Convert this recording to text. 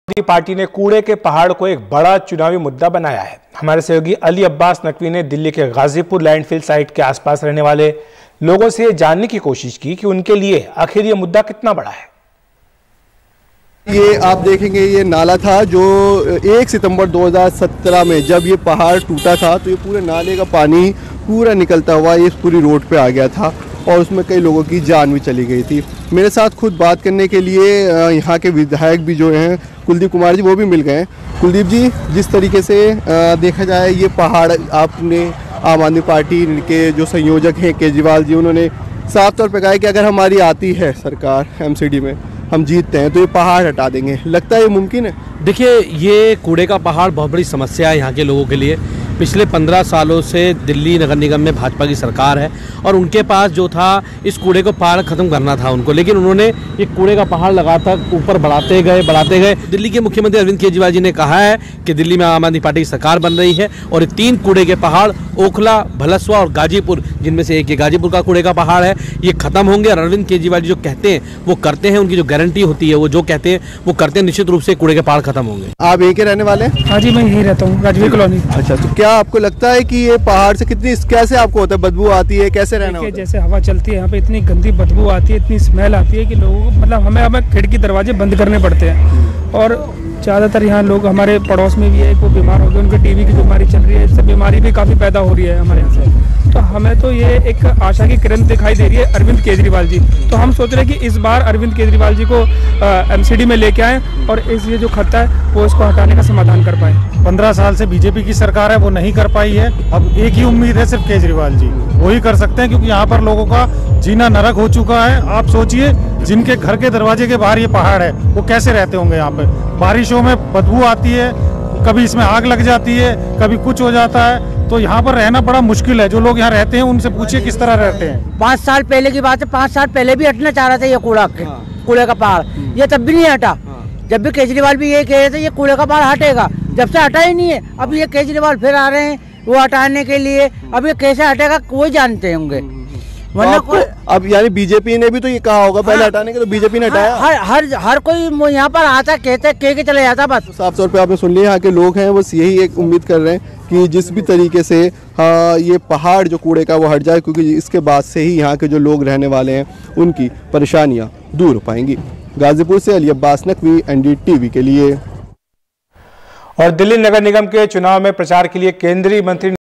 आदमी पार्टी ने कूड़े के पहाड़ को एक बड़ा चुनावी मुद्दा बनाया है। हमारे सहयोगी अली अब्बास नकवी ने दिल्ली के गाजीपुर लैंडफिल साइट के आसपास रहने वाले लोगों से जानने की कोशिश की कि उनके लिए आखिर ये मुद्दा कितना बड़ा है। ये आप देखेंगे, ये नाला था जो 1 सितंबर 2017 में जब ये पहाड़ टूटा था तो ये पूरे नाले का पानी पूरा निकलता हुआ इस पूरी रोड पे आ गया था और उसमें कई लोगों की जान भी चली गई थी। मेरे साथ खुद बात करने के लिए यहाँ के विधायक भी जो हैं कुलदीप कुमार जी, वो भी मिल गए हैं। कुलदीप जी, जिस तरीके से देखा जाए ये पहाड़, आपने आम आदमी पार्टी के जो संयोजक हैं केजरीवाल जी, उन्होंने साफ तौर पर कहा है कि अगर हमारी आती है सरकार एमसीडी में, हम जीतते हैं तो ये पहाड़ हटा देंगे। लगता है ये मुमकिन है? देखिए, ये कूड़े का पहाड़ बहुत बड़ी समस्या है यहाँ के लोगों के लिए। पिछले 15 सालों से दिल्ली नगर निगम में भाजपा की सरकार है और उनके पास जो था इस कूड़े को पहाड़ ख़त्म करना था उनको, लेकिन उन्होंने ये कूड़े का पहाड़ लगातार ऊपर बढ़ाते गए। दिल्ली के मुख्यमंत्री अरविंद केजरीवाल जी ने कहा है कि दिल्ली में आम आदमी पार्टी की सरकार बन रही है और ये 3 कूड़े के पहाड़ ओखला, भलसवा और गाजीपुर, जिनमें से एक ये गाजीपुर का कूड़े का पहाड़ है, ये खत्म होंगे। और अरविंद केजरीवाल जी जो कहते हैं वो करते हैं, उनकी जो गारंटी होती है वो जो कहते हैं वो करते हैं, निश्चित रूप से कूड़े के पहाड़ खत्म होंगे। आप यहीं के रहने वाले हैं? हाँ जी, मैं यहीं रहता हूँ, राजवीर कॉलोनी। अच्छा, तो क्या आपको लगता है कि ये पहाड़ से कैसे आपको होता है, बदबू आती है, कैसे रहना होता है? जैसे हवा चलती है यहाँ पे इतनी गंदी बदबू आती है, इतनी स्मेल आती है कि लोगों को मतलब हमें खिड़की दरवाजे बंद करने पड़ते हैं। और ज़्यादातर यहाँ लोग, हमारे पड़ोस में भी है, वो बीमार हो गए, उनके टीबी की बीमारी चल रही है, इससे बीमारी भी काफ़ी पैदा हो रही है हमारे यहाँ से। तो हमें तो ये एक आशा की किरण दिखाई दे रही है अरविंद केजरीवाल जी। तो हम सोच रहे हैं कि इस बार अरविंद केजरीवाल जी को एमसीडी में लेके आएँ और ये जो खत्ता है वो इसको हटाने का समाधान कर पाएँ। 15 साल से बीजेपी की सरकार है, वो नहीं कर पाई है। अब एक ही उम्मीद है, सिर्फ केजरीवाल जी वही कर सकते हैं, क्योंकि यहाँ पर लोगों का जीना नरक हो चुका है। आप सोचिए, जिनके घर के दरवाजे के बाहर ये पहाड़ है वो कैसे रहते होंगे यहाँ पे। बारिशों में बदबू आती है, कभी इसमें आग लग जाती है, कभी कुछ हो जाता है, तो यहाँ पर रहना बड़ा मुश्किल है। जो लोग यहाँ रहते हैं उनसे पूछिए किस तरह रहते हैं। 5 साल पहले की बात है, 5 साल पहले भी हटना चाह रहा था ये कूड़े का पहाड़, ये तब भी नहीं हटा। जब भी केजरीवाल भी ये कह रहे थे ये कूड़े का पहाड़ हटेगा, जब से हटा ही नहीं है। अब ये केजरीवाल फिर आ रहे हैं वो हटाने के लिए, अब ये कैसे हटेगा कोई जानते होंगे, वरना कोई। अब यानी बीजेपी ने भी तो ये कहा होगा पहले हटाने के, तो बीजेपी ने हटाया। हर कोई यहाँ पर आता कहते कह के चले जाता बस। साफ तौर पे आपने सुन लिया, यहाँ के लोग हैं बस यही एक उम्मीद कर रहे हैं कि जिस भी तरीके से ये पहाड़ जो कूड़े का वो हट जाए, क्योंकि इसके बाद से ही यहाँ के जो लोग रहने वाले हैं उनकी परेशानियाँ दूर हो पाएंगी। गाजीपुर से अली अब्बास नकवी, NDTV के लिए। और दिल्ली नगर निगम के चुनाव में प्रचार के लिए केंद्रीय मंत्री